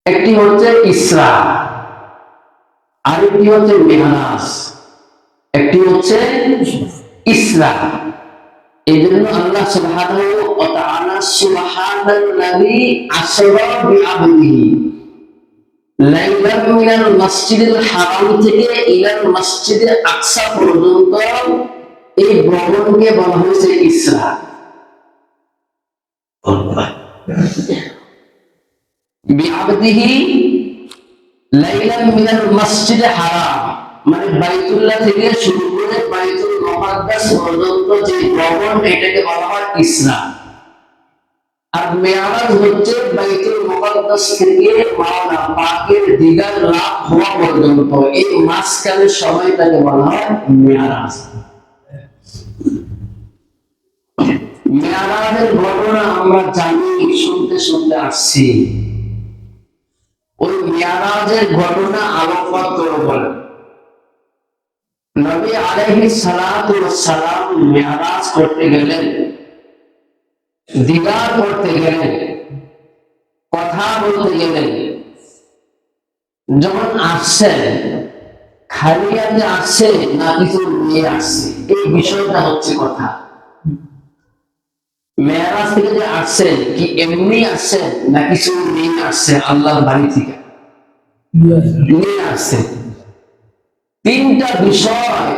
একটি হচ্ছে ইসরা, আরেকটি হচ্ছে মেহরাজ। একটি হচ্ছে ইসরা। এই জন্য আল্লাহ সুবহানাহু ওয়া তাআলা সুবহানাল্লাযী আসরা বিআবদিহি লাইলান মিনাল মাসজিদুল হারাম থেকে ইলাল মসজিদে আকসা পর্যন্ত এই ভ্রমণকে বলা হয়েছে ইসরা। বিআবদিহি লাইলান মিনাল মসজিদে হারাম মানে বাইতুল্লাহ থেকে শুরু করে বাইতুল মুকাদ্দাস পর্যন্ত যে ভ্রমণ, এটাকে বলা হয় ইসরা। আর মেরাজ হচ্ছে বাইতুল মুকাদ্দাস থেকে মাওলা পাকের দিদার লাভ হওয়া পর্যন্ত এই মাঝখানের সময়টাকে বলা হয় মেরাজ। মেরাজের ঘটনা আমরা জানি, শুনতে শুনতে আসছি। ওই মেরাজের ঘটনা আলোকপাত করে বলেন, নবী আলাইহিস সালাতু ওয়াস সালাম মেরাজ করতে গেলেন, দিদার করতে গেলেন, কথা বলতে গেলেন। যখন আসছেন, খালি হাতে আসছে না কিছু নিয়ে আসছে, এই বিষয়টা হচ্ছে কথা। মেরাজ থেকে যে আসছেন, কি এমনি আসছেন না কিছু নিয়ে আসছে আল্লাহর বাড়ি থেকে নিয়ে আসছে। তিনটা বিষয়,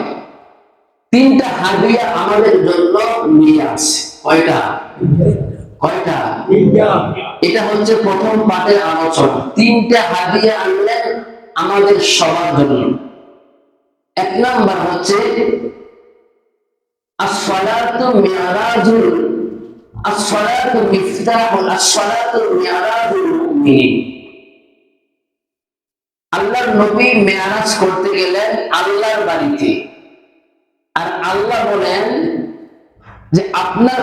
তিনটা হাদিয়া আমাদের জন্য নিয়ে আসছে। কয়টা? কয়টা? এটা হচ্ছে প্রথম পাঠের আলোচনা। তিনটা হাদিয়া আনলেন আমাদের সবার জন্য। এক নাম্বার হচ্ছে আসসালাতু মিরাজুল, আসসালাতু মিফতাহুল, আসসালাতু মিরাজুল মুমিনিন। আল্লাহর নবী মেরাজ করতে গেলেন আল্লাহর বাড়িতে, আর আল্লাহ বলেন যে আপনার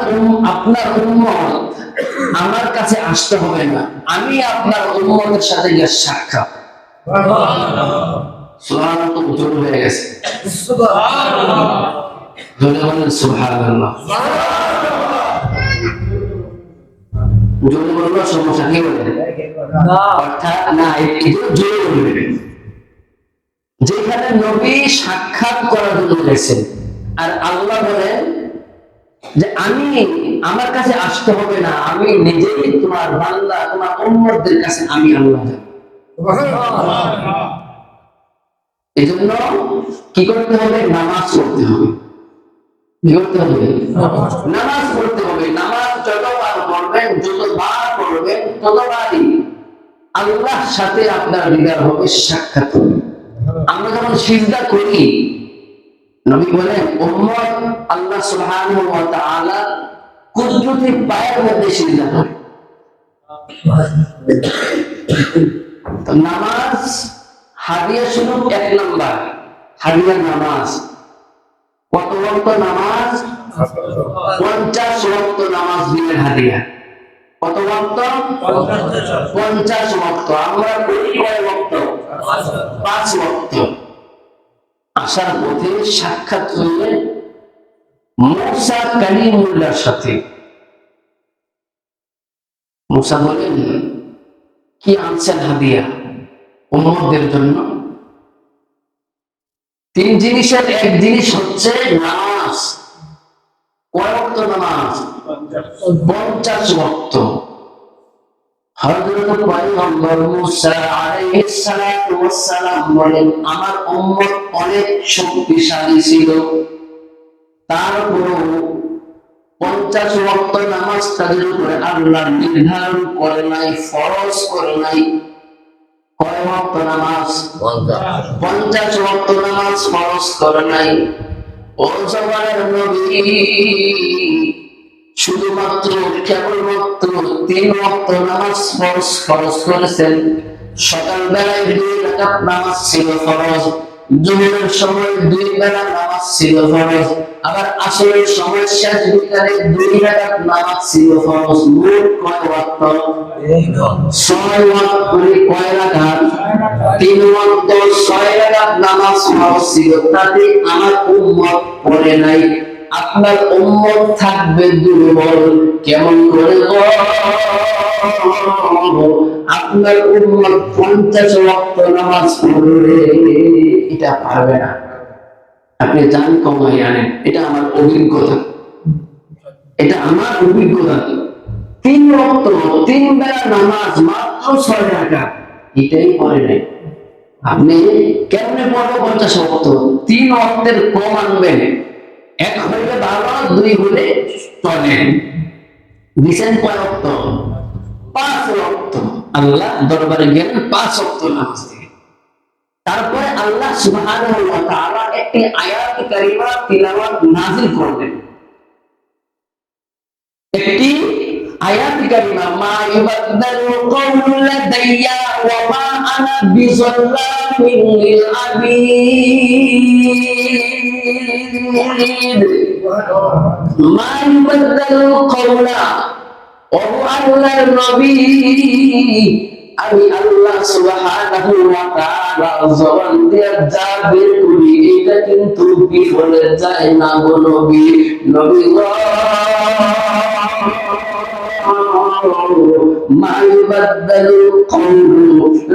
উম্মত আমার কাছে আসতে হবে না, আমি আপনার উম্মতের সাথে গিয়ে সাক্ষাৎ। সুবহানাল্লাহ, তো জোর হয়ে গেছে। সুবহানাল্লাহ, জোরে বলেন সুবহানাল্লাহ। জোরে বললো সমস্যা কি বলে অর্থাৎ না, একটু জোরে বলবেন। যেখানে নবী সাক্ষাৎ করার জন্য গেছেন, আর আল্লাহ বলেন যে আমি, আমার কাছে আসতে হবে না, আমি নিজেই তোমার বান্দা, তোমার উম্মতদের কাছে আমি আল্লাহ যাব। এই জন্য কি করতে হবে? নামাজ পড়তে হবে। কি করতে হবে? নামাজ পড়তে হবে। নামাজ যতবার পড়বেন, যতবার পড়বেন, ততবারই আল্লাহর সাথে আপনার দিদার হবে, সাক্ষাৎ হবে। আমরা যখন সিজদা করি, নবী বলেন উম্মত আল্লাহ সুবহানাহু ওয়া তাআলা কুদরতি পায়ের মধ্যে সিজদা করে। তো নামাজ হাদিয়া শুরু এক নাম্বার, হাদিয়া নামাজ। কত ওয়াক্ত নামাজ? 50 ওয়াক্ত নামাজ দিলেন হাদিয়া। কত ওয়াক্ত? 50 ওয়াক্ত। আমরা করি কয় ওয়াক্ত? 5 ওয়াক্ত। আসার পথে সাক্ষাৎ হইলেন মুসা কালিমুল্লাহর সাথে। মুসা বলেন কি আনছেন হাদিয়া উম্মতদের জন্য? 3 জিনিসের এক জিনিস হচ্ছে নামাজ। কয় ওয়াক্ত নামাজ? 50 ওয়াক্ত। হযরত পয়গম্বর মুসা আলাইহিস সালাতু ওয়াস সালাম বলেন আমার উম্মত অনেক শক্তিশালী ছিল, তারপরও 50 ওয়াক্ত নামাজ তাদের উপরে আল্লাহ নির্ধারণ করে নাই, ফরজ করে নাই। কয় ওয়াক্ত নামাজ? 50 ওয়াক্ত নামাজ ফরজ করে নাই। ও জমানের নবী শুধুমাত্র কেবলমাত্র 3 ওয়াক্ত নামাজ ফরজ করেছেন। সকাল বেলায় 2 রাকাত নামাজ ছিল ফরজ, জোহরের সময় 2 বেলা নামাজ ছিল ফরজ, আবার আসরের সময় শেষ বিকালে 2 রাকাত নামাজ ছিল ফরজ। মোট কয় ওয়াক্ত? 6 ওয়াক্ত। করে কয় রাকাত? 3 ওয়াক্ত 6 রাকাত নামাজ ফরজ ছিল, তাতে আমার উম্মত পড়ে নাই। আপনার উম্মত থাকবে দুর্বল। কেমন করে গো? আপনার উম্মত 50 ওয়াক্ত নামাজ পড়বে, এটা পারবে না। আপনি যান কমাই আনেন, এটা আমার অভিজ্ঞতা, এটা আমার অভিজ্ঞতা। 3 ওয়াক্ত 3 বেলা নামাজ মাত্র 6 রাকাত, এটাই পড়ে নাই। আপনি কেমনে পড়বো 50 ওয়াক্ত? 3 ওয়াক্তের কম আনবেন, 1 হইলে ভালো, 2 হলে চলে। দিছেন কয় ওয়াক্ত? 5 ওয়াক্ত। আল্লাহ দরবারে গেলেন 5 ওয়াক্ত নামাজ থেকে। তারপরে আল্লাহ সুবহানাহু ওয়া তাআলা একটি আয়াত কারিমা তিলাওয়াত নাযিল করলেন। একটি আয়াত কারিমা, মা ইউবাদদালু কাউলু লাদাইয়া ওয়া মা আনা বিযাল্লামিন লিল আবিদ। মা ইউবাদদালু কাউলা, ও আল্লাহর নবী, আমি আল্লাহ সুবহানাহু ওয়া তাআলা জবান দিয়ে যা বের করি এটা কিন্তু বিফলে যায় না গো নবী। নবী গো, মা ইউবাদদালু কাউলু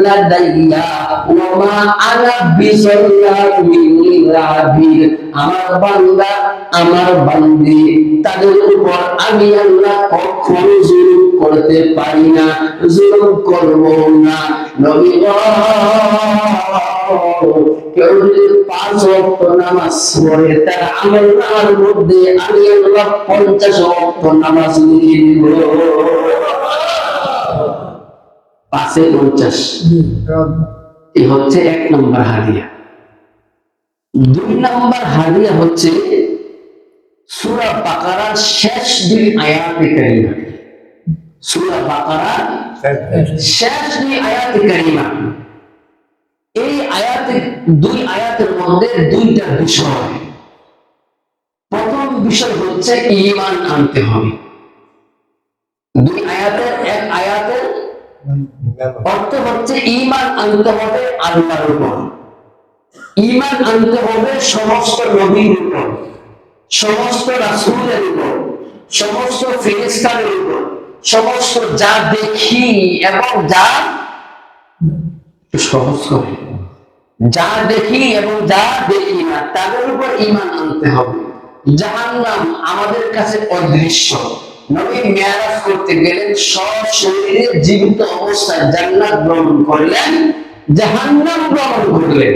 লাদাইয়া ওয়া মা আনা বিযাল্লামিন লিল আবিদ। আমার বান্দা, আমার বান্দি, তাদের উপর আমি আল্লাহ কখনো জুলুম করতে পারি না, জুলুম করব না। নবী গো, কেউ যদি 5 ওয়াক্ত নামাজ পড়ে তার আমলনামার মধ্যে আমি আল্লাহ 50 ওয়াক্ত নামাজ লিখে দিব। 5 এ 50। এই হচ্ছে 1 নম্বর হাদিয়া। 2 নম্বর হাদিয়া হচ্ছে সূরা বাকারার শেষ 2 আয়াতে কারিমা। সূরা বাকারার শেষ 2 আয়াতে কারিমা। এই আয়াতে 2 আয়াতের মধ্যে 2টা বিষয়। প্রথম বিষয় হচ্ছে ঈমান আনতে হবে। 2 আয়াতের, 1 আয়াতের অর্থ হচ্ছে ঈমান আনতে হবে আল্লাহর উপর, ঈমান আনতে হবে সমস্ত নবীর উপর, সমস্ত রাসূলের উপর, সমস্ত ফেরেশতাদের উপর, সমস্ত যা দেখি এবং যা সহজ করে, যা দেখি এবং যা দেখি না তাদের উপর ঈমান আনতে হবে। জাহান্নাম আমাদের কাছে অদৃশ্য। নবী মিরাজ করতে গেলেন, সশরীরে জীবিত অবস্থায় জান্নাত ভ্রমণ করলেন, জাহান্নাম ভ্রমণ করলেন।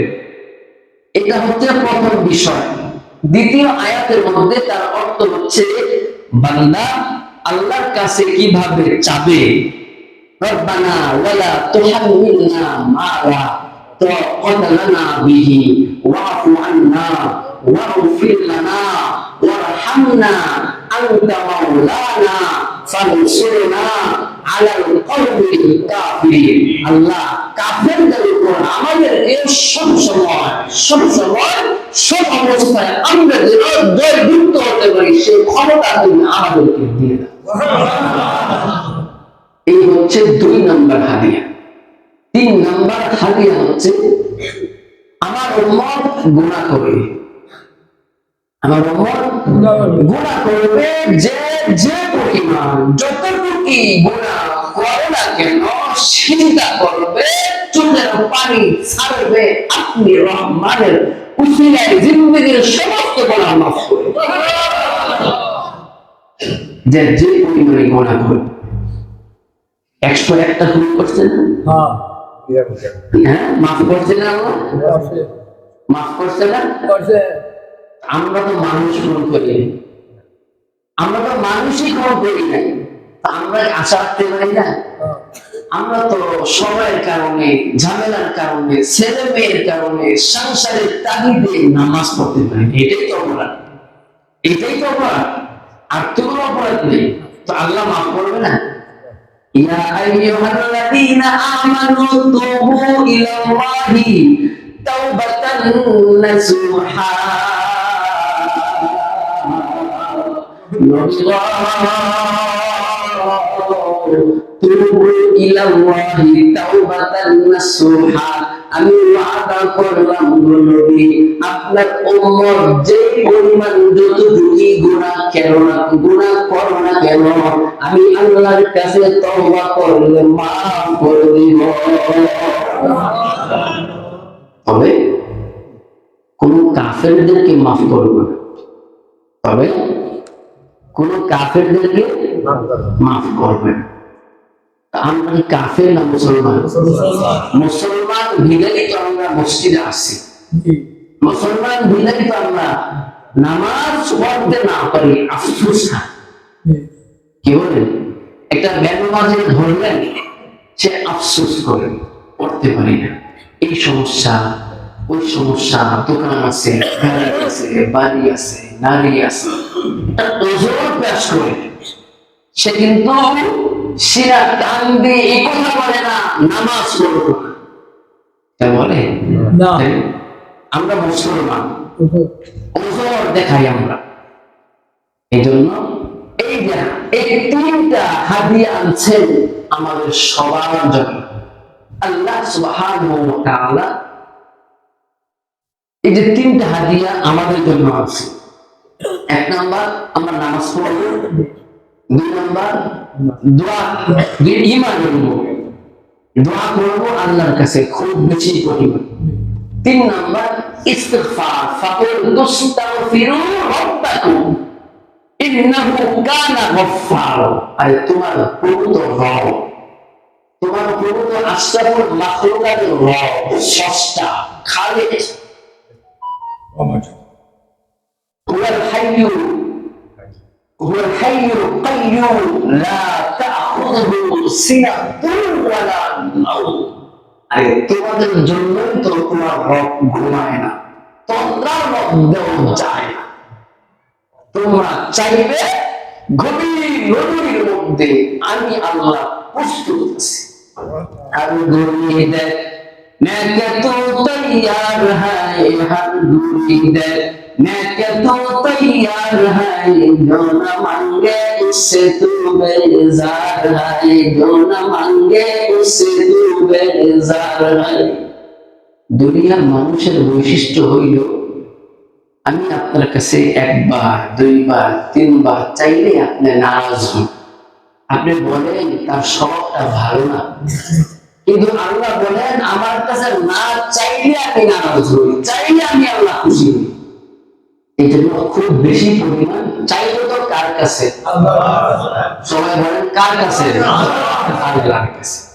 এটা হচ্ছে প্রথম বিষয়। দ্বিতীয় আয়াতের মধ্যে তার অর্থ হচ্ছে বান্দা আল্লাহর কাছে কিভাবে চাবে। রব্বানা ওয়ালা তুহাম্মিলনা মা লা তাকাতা লানা বিহি ওয়াফু আন্না ওয়াগফির লানা ওয়ারহামনা আনতা মাওলানা ফানসুরনা আলাল কওমিল কাফিরিন। আল্লাহ কাফেরদের উপর আমাদেরকে সব সময় সব অবস্থায় আমরা যেন জয়যুক্ত হতে পারি সেই ক্ষমতা তুমি আমাদেরকে দিয়ে দাও। এই হচ্ছে 2 নম্বর হাদিয়া। 3 নম্বর হাদিয়া হচ্ছে আমার উম্মত গুনাহ করবে, আমার উম্মত গুনাহ করবে, যে পরিমাণ যতটুকু গুনাহ করে না কেন চিন্তা করবে, চোখের পানি ছাড়বে, আপনি রহমানের উসিলায় জিন্দেগীর সমস্ত গুনাহ মাফ করবে। যে পরিমাণে গুনাহ করবে। 101টা ভুল করছে না? হ্যাঁ, মাফ করছে না? মাফ করছে না? আমরা তো মানুষ ভুল করি, আমরা তো মানুষই ভুল করি নাই, আমরা আশা রাখতে পারি না? আমরা তো সময়ের কারণে, ঝামেলার কারণে, ছেলে মেয়ের কারণে, সংসারের তাগিদে নামাজ পড়তে পারি। এটাই তো অপরাধ, এটাই তো অপরাধ, আর তো কোনো অপরাধ নেই। তো আল্লাহ মাফ করবে না? ইয়া আইয়ুহাল্লাযীনা আমানু তুবু ইলাল্লাহি তাওবাতান নাসুহা। তুবু ইলাল্লাহি তাওবাতান নাসুহা, আমি ওয়াদা করলাম গো নবী, আপনার উম্মত যে পরিমাণ যতটুকু গুনাহ করো না কেন, আমি আল্লাহর কাছে তওবা করলে মাফ করে দিব। তবে কোন কাফেরদেরকে মাফ করবে না, তবে কোন কাফেরদেরকে মাফ করবে না। আমরা কি কাফের না মুসলমান? মুসলমান বিদায়ী তো আমরা মসজিদে আসি, মুসলমান বিদায়ী তো আমরা নামাজ পড়তে না পারি, আফসোস না। কি বলেন? একটা বেনামাজি ধরলেন, সে আফসোস করে পড়তে পারি না, এই সমস্যা ওই সমস্যা, দোকান আছে, গাড়ি আছে, বাড়ি আছে, নারী আছে, ওজোর পেশ করে। সে কিন্তু সিরা টান দিয়ে এই কথা বলে না, নামাজ পড়বো না বলে না। আমরা মুসলমান, ওজোর দেখাই আমরা। এই জন্য এই তিনটা হাদিয়া আনছেন আমাদের সবার জন্য আল্লাহ সুবহানাহু ওয়া তাআলা। এই যে তিনটা হাদিয়া আমাদের জন্য আছে, এক নাম্বার আমরা নামাজ পড়ব, দুই নাম্বার দোয়া ঈমান করব, দোয়া করব আল্লাহর কাছে খুব বেশি পরিমাণ, তিন নাম্বার ইস্তিগফার, ফাকুল তুস্তাগফিরু রাব্বাকুম ইন্নাহু কানা গফফার। আর তোমার প্রভু তো রব, তোমার প্রভু তো আশরাফুল মাখলুকাতের রব, স্রষ্টা, খালিক। هو الحي القيوم لا تأخذه سنة ولا نوم। আরে তোমাদের জন্যই তো তোমার রব ঘুমায় না, তন্দ্রার মধ্যেও যায় না। তোমরা চাইবে গভীর নদীর মধ্যে, আমি আল্লাহ প্রস্তুত আছি। আর গুরিদ मैं क्या तो तैयार है, हर गुरीद मैं क्या तो तैयार है, जो न मांगे उससे तू बेजार है, जो न मांगे उससे तू बेजार है। দুনিয়ার মানুষের বৈশিষ্ট্য হইল, আমি আপনার কাছে একবার, দুইবার, তিনবার চাইলে আপনি নারাজ হন, আপনি বলেন তার স্বভাবটা ভালো না। কিন্তু আল্লাহ বলেন আমার কাছে না চাইলে আমি নারাজ হই, চাইলে আমি আল্লাহ খুশি হই। এই জন্য খুব বেশি পরিমাণ চাইলে তো কার কাছে? সবাই বলেন কার কাছে? আল্লাহর কাছে।